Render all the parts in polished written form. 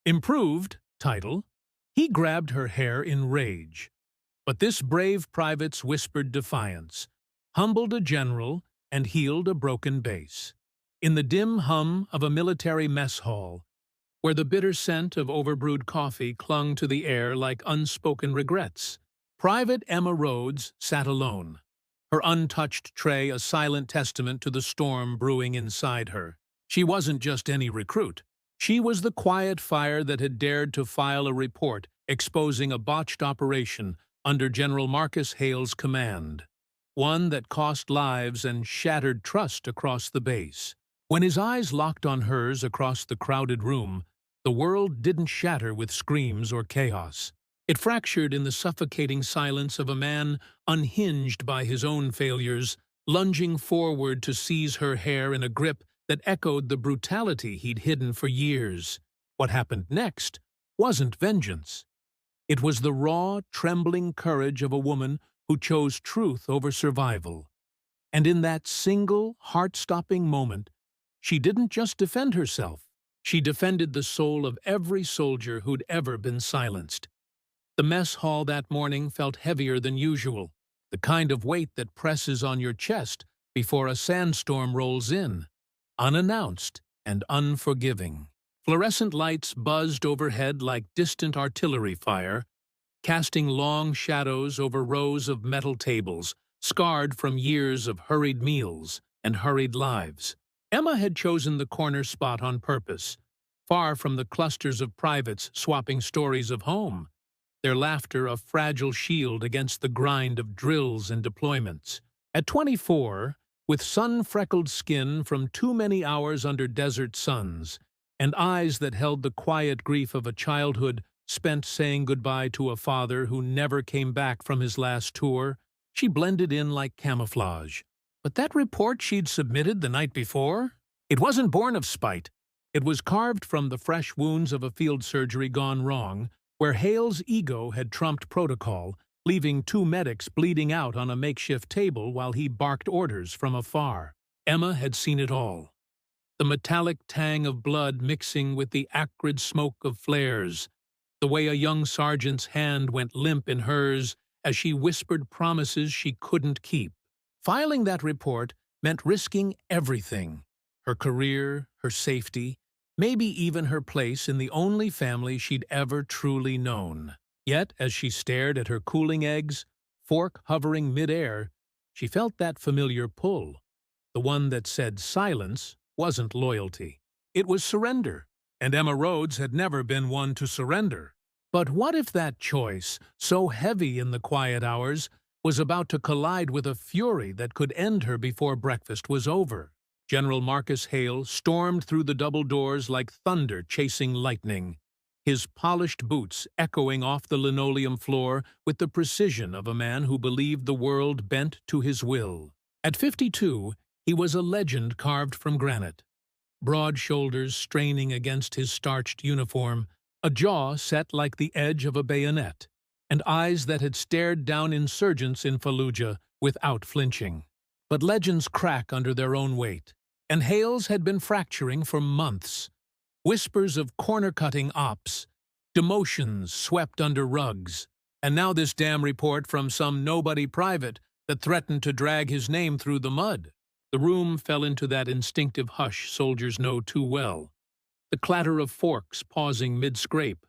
Improved title. He grabbed her hair in rage. But this brave private's whispered defiance, humbled a general and healed a broken base. In the dim hum of a military mess hall, where the bitter scent of overbrewed coffee clung to the air like unspoken regrets, Private Emma Rhodes sat alone, her untouched tray a silent testament to the storm brewing inside her. She wasn't just any recruit. She was the quiet fire that had dared to file a report exposing a botched operation under General Marcus Hale's command, one that cost lives and shattered trust across the base. When his eyes locked on hers across the crowded room, the world didn't shatter with screams or chaos. It fractured in the suffocating silence of a man unhinged by his own failures, lunging forward to seize her hair in a grip that echoed the brutality he'd hidden for years. What happened next wasn't vengeance. It was the raw, trembling courage of a woman who chose truth over survival. And in that single, heart-stopping moment, she didn't just defend herself. She defended the soul of every soldier who'd ever been silenced. The mess hall that morning felt heavier than usual, the kind of weight that presses on your chest before a sandstorm rolls in, unannounced and unforgiving. Fluorescent lights buzzed overhead like distant artillery fire, casting long shadows over rows of metal tables, scarred from years of hurried meals and hurried lives. Emma had chosen the corner spot on purpose, far from the clusters of privates swapping stories of home, their laughter a fragile shield against the grind of drills and deployments. At 24, with sun-freckled skin from too many hours under desert suns, and eyes that held the quiet grief of a childhood spent saying goodbye to a father who never came back from his last tour, she blended in like camouflage. But that report she'd submitted the night before? It wasn't born of spite. It was carved from the fresh wounds of a field surgery gone wrong, where Hale's ego had trumped protocol, leaving two medics bleeding out on a makeshift table while he barked orders from afar. Emma had seen it all. The metallic tang of blood mixing with the acrid smoke of flares, the way a young sergeant's hand went limp in hers as she whispered promises she couldn't keep. Filing that report meant risking everything: her career, her safety, maybe even her place in the only family she'd ever truly known. Yet, as she stared at her cooling eggs, fork hovering mid-air, she felt that familiar pull, the one that said silence wasn't loyalty. It was surrender, and Emma Rhodes had never been one to surrender. But what if that choice, so heavy in the quiet hours, was about to collide with a fury that could end her before breakfast was over? General Marcus Hale stormed through the double doors like thunder chasing lightning, his polished boots echoing off the linoleum floor with the precision of a man who believed the world bent to his will. At 52, he was a legend carved from granite. Broad shoulders straining against his starched uniform, a jaw set like the edge of a bayonet, and eyes that had stared down insurgents in Fallujah without flinching. But legends crack under their own weight, and Hale's had been fracturing for months. Whispers of corner-cutting ops, demotions swept under rugs, and now this damn report from some nobody private that threatened to drag his name through the mud. The room fell into that instinctive hush soldiers know too well. The clatter of forks pausing mid-scrape,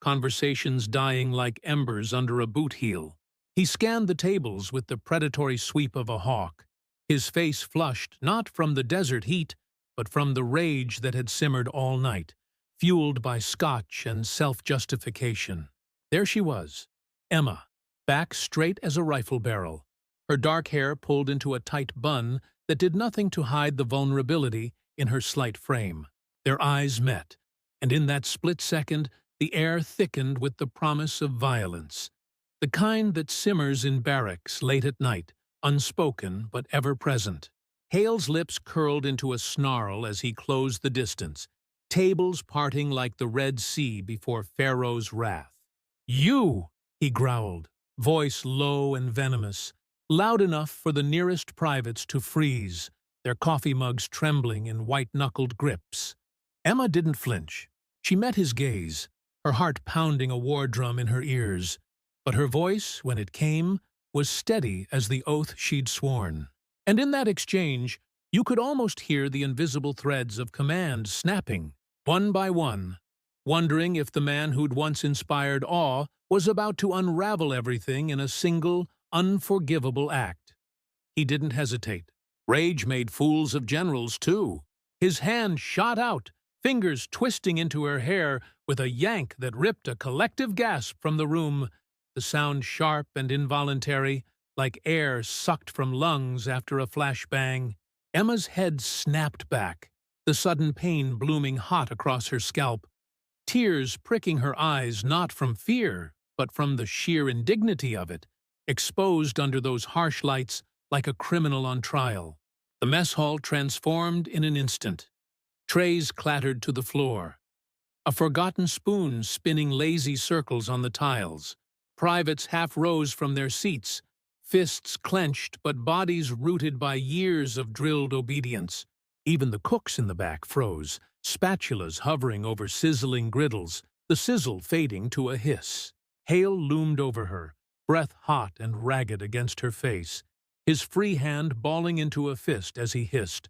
conversations dying like embers under a boot heel. He scanned the tables with the predatory sweep of a hawk, his face flushed not from the desert heat, but from the rage that had simmered all night, fueled by scotch and self-justification. There she was, Emma, back straight as a rifle barrel, her dark hair pulled into a tight bun that did nothing to hide the vulnerability in her slight frame. Their eyes met, and in that split second, the air thickened with the promise of violence, the kind that simmers in barracks late at night, unspoken but ever-present. Hale's lips curled into a snarl as he closed the distance, tables parting like the Red Sea before Pharaoh's wrath. "You!" he growled, voice low and venomous, loud enough for the nearest privates to freeze, their coffee mugs trembling in white-knuckled grips. Emma didn't flinch. She met his gaze, her heart pounding a war drum in her ears, but her voice, when it came, was steady as the oath she'd sworn. And in that exchange, you could almost hear the invisible threads of command snapping, one by one, wondering if the man who'd once inspired awe was about to unravel everything in a single, unforgivable act. He didn't hesitate. Rage made fools of generals, too. His hand shot out, fingers twisting into her hair with a yank that ripped a collective gasp from the room, the sound sharp and involuntary, like air sucked from lungs after a flashbang. Emma's head snapped back, the sudden pain blooming hot across her scalp, tears pricking her eyes not from fear, but from the sheer indignity of it, exposed under those harsh lights like a criminal on trial. The mess hall transformed in an instant. Trays clattered to the floor, a forgotten spoon spinning lazy circles on the tiles. Privates half rose from their seats, fists clenched but bodies rooted by years of drilled obedience. Even the cooks in the back froze, spatulas hovering over sizzling griddles, the sizzle fading to a hiss. Hale loomed over her, breath hot and ragged against her face, his free hand balling into a fist as he hissed,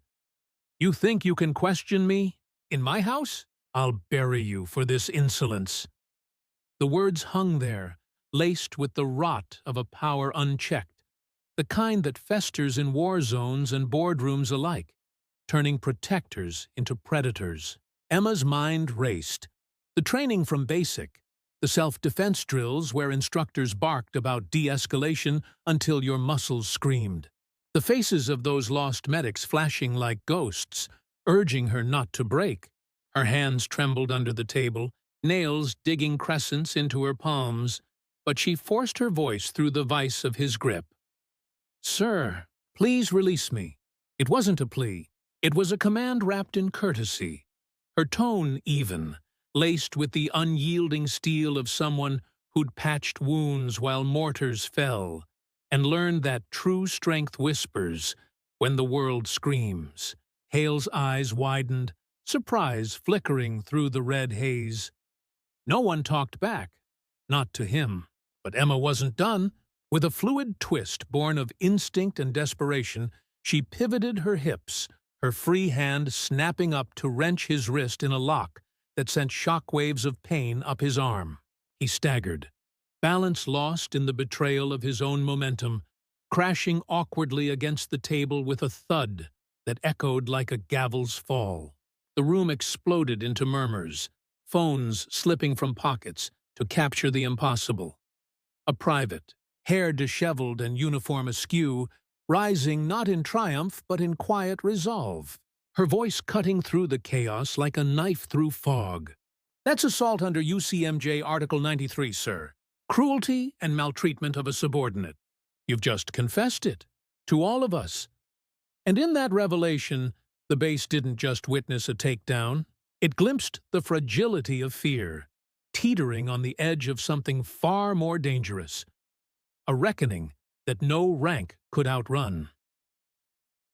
"You think you can question me? In my house? I'll bury you for this insolence." The words hung there, laced with the rot of a power unchecked, the kind that festers in war zones and boardrooms alike, turning protectors into predators. Emma's mind raced. The training from basic, the self-defense drills where instructors barked about de-escalation until your muscles screamed. The faces of those lost medics flashing like ghosts, urging her not to break. Her hands trembled under the table, nails digging crescents into her palms, but she forced her voice through the vice of his grip. "Sir, please release me." It wasn't a plea. It was a command wrapped in courtesy. Her tone even, laced with the unyielding steel of someone who'd patched wounds while mortars fell, and learned that true strength whispers when the world screams. Hale's eyes widened, surprise flickering through the red haze. No one talked back, not to him. But Emma wasn't done. With a fluid twist born of instinct and desperation, she pivoted her hips, her free hand snapping up to wrench his wrist in a lock that sent shockwaves of pain up his arm. He staggered, balance lost in the betrayal of his own momentum, crashing awkwardly against the table with a thud that echoed like a gavel's fall. The room exploded into murmurs, phones slipping from pockets to capture the impossible. A private, hair disheveled and uniform askew, rising not in triumph but in quiet resolve, her voice cutting through the chaos like a knife through fog. "That's assault under UCMJ Article 93, sir. Cruelty and maltreatment of a subordinate. You've just confessed it. To all of us." And in that revelation, the base didn't just witness a takedown. It glimpsed the fragility of fear, teetering on the edge of something far more dangerous. A reckoning that no rank could outrun.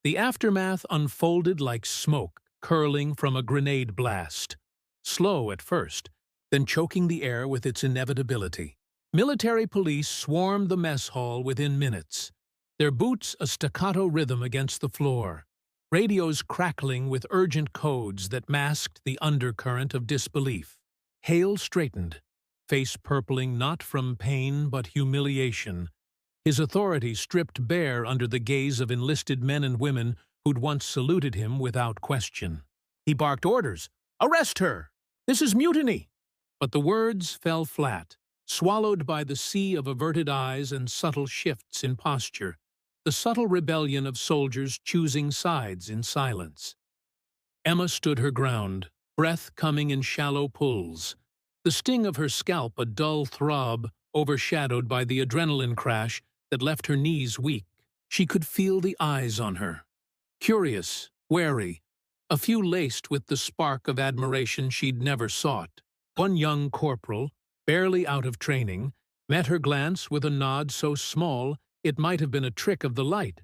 The aftermath unfolded like smoke curling from a grenade blast, slow at first, then choking the air with its inevitability. Military police swarmed the mess hall within minutes, their boots a staccato rhythm against the floor, radios crackling with urgent codes that masked the undercurrent of disbelief. Hale straightened, face purpling not from pain but humiliation, his authority stripped bare under the gaze of enlisted men and women who'd once saluted him without question. He barked orders, "Arrest her! This is mutiny!" But the words fell flat, swallowed by the sea of averted eyes and subtle shifts in posture, the subtle rebellion of soldiers choosing sides in silence. Emma stood her ground, breath coming in shallow pulls, the sting of her scalp a dull throb overshadowed by the adrenaline crash that left her knees weak. She could feel the eyes on her. Curious, wary, a few laced with the spark of admiration she'd never sought. One young corporal, barely out of training, met her glance with a nod so small it might have been a trick of the light.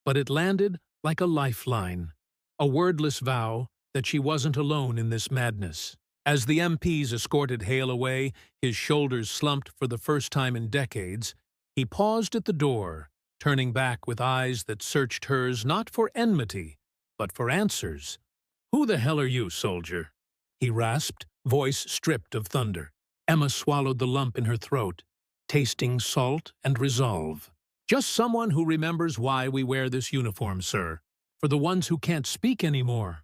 But it landed like a lifeline, a wordless vow that she wasn't alone in this madness. As the MPs escorted Hale away, his shoulders slumped for the first time in decades, he paused at the door, turning back with eyes that searched hers not for enmity, but for answers. "Who the hell are you, soldier?" he rasped, voice stripped of thunder. Emma swallowed the lump in her throat, tasting salt and resolve. "Just someone who remembers why we wear this uniform, sir. For the ones who can't speak anymore."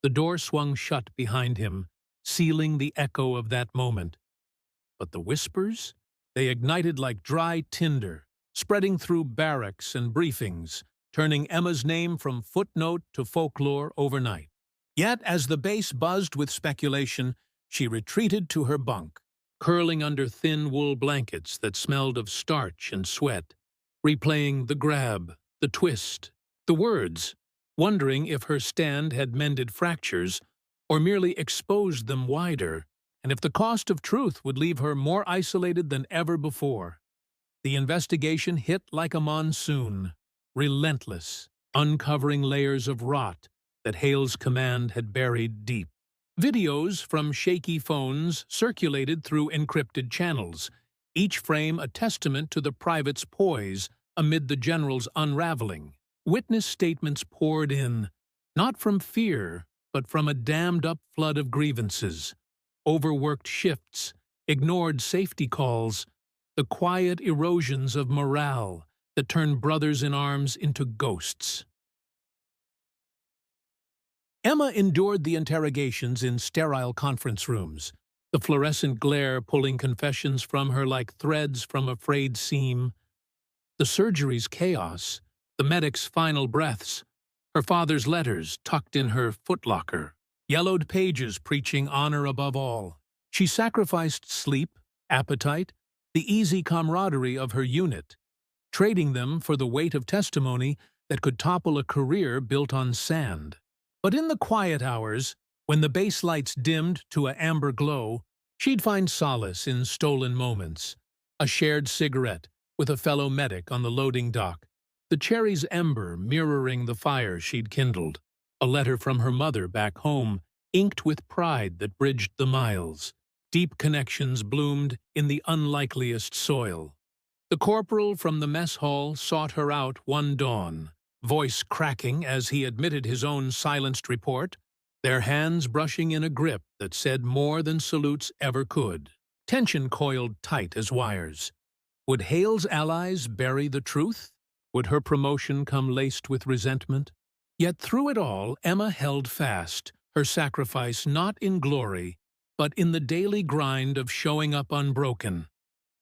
The door swung shut behind him, sealing the echo of that moment. But the whispers? They ignited like dry tinder, spreading through barracks and briefings, turning Emma's name from footnote to folklore overnight. Yet, as the base buzzed with speculation, she retreated to her bunk, curling under thin wool blankets that smelled of starch and sweat, replaying the grab, the twist, the words, wondering if her stand had mended fractures or merely exposed them wider, and if the cost of truth would leave her more isolated than ever before. The investigation hit like a monsoon, relentless, uncovering layers of rot that Hale's command had buried deep. Videos from shaky phones circulated through encrypted channels, each frame a testament to the private's poise amid the general's unraveling. Witness statements poured in, not from fear, but from a dammed-up flood of grievances, overworked shifts, ignored safety calls, the quiet erosions of morale that turned brothers in arms into ghosts. Emma endured the interrogations in sterile conference rooms, the fluorescent glare pulling confessions from her like threads from a frayed seam, the surgery's chaos, the medic's final breaths, her father's letters tucked in her footlocker, yellowed pages preaching honor above all. She sacrificed sleep, appetite, the easy camaraderie of her unit, trading them for the weight of testimony that could topple a career built on sand. But in the quiet hours, when the base lights dimmed to an amber glow, she'd find solace in stolen moments, a shared cigarette with a fellow medic on the loading dock, the cherry's ember mirroring the fire she'd kindled, a letter from her mother back home, inked with pride that bridged the miles. Deep connections bloomed in the unlikeliest soil. The corporal from the mess hall sought her out one dawn, voice cracking as he admitted his own silenced report, their hands brushing in a grip that said more than salutes ever could. Tension coiled tight as wires. Would Hale's allies bury the truth? Would her promotion come laced with resentment? Yet through it all, Emma held fast, her sacrifice not in glory, but in the daily grind of showing up unbroken,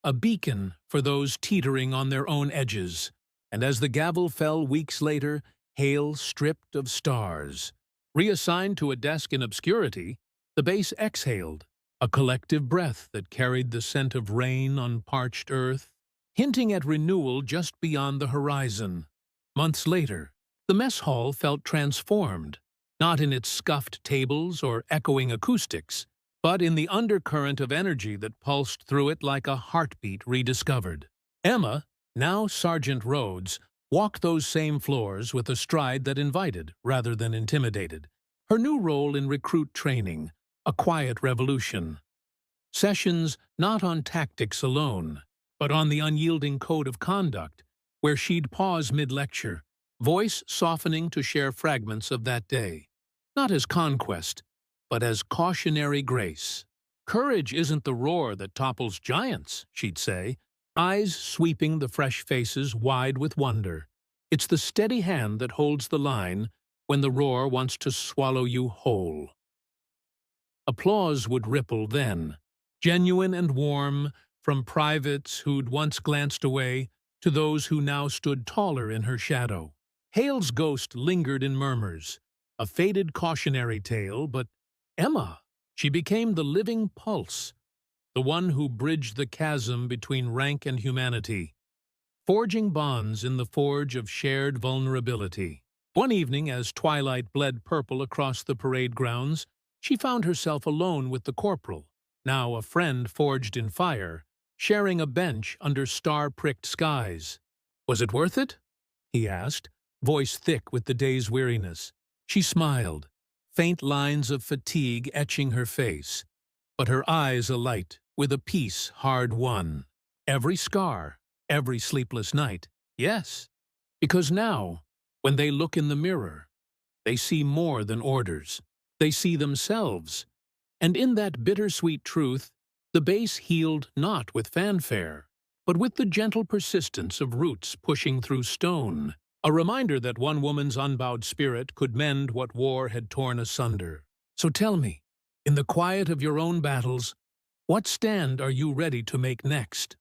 a beacon for those teetering on their own edges. And as the gavel fell weeks later, Hale stripped of stars, reassigned to a desk in obscurity, the base exhaled, a collective breath that carried the scent of rain on parched earth, hinting at renewal just beyond the horizon. Months later, the mess hall felt transformed, not in its scuffed tables or echoing acoustics, but in the undercurrent of energy that pulsed through it like a heartbeat rediscovered. Emma, now Sergeant Rhodes, walked those same floors with a stride that invited rather than intimidated. Her new role in recruit training, a quiet revolution. Sessions not on tactics alone, but on the unyielding code of conduct, where she'd pause mid-lecture, voice softening to share fragments of that day. Not as conquest, but as cautionary grace. Courage isn't the roar that topples giants, she'd say, eyes sweeping the fresh faces wide with wonder. It's the steady hand that holds the line when the roar wants to swallow you whole. Applause would ripple then, genuine and warm, from privates who'd once glanced away to those who now stood taller in her shadow. Hale's ghost lingered in murmurs, a faded cautionary tale, but Emma, she became the living pulse, the one who bridged the chasm between rank and humanity, forging bonds in the forge of shared vulnerability. One evening, as twilight bled purple across the parade grounds, she found herself alone with the corporal, now a friend forged in fire, sharing a bench under star-pricked skies. "Was it worth it?" he asked, voice thick with the day's weariness. She smiled, faint lines of fatigue etching her face, but her eyes alight with a peace hard won. Every scar, every sleepless night, yes, because now, when they look in the mirror, they see more than orders. They see themselves. And in that bittersweet truth, the base healed not with fanfare, but with the gentle persistence of roots pushing through stone. A reminder that one woman's unbowed spirit could mend what war had torn asunder. So tell me, in the quiet of your own battles, what stand are you ready to make next?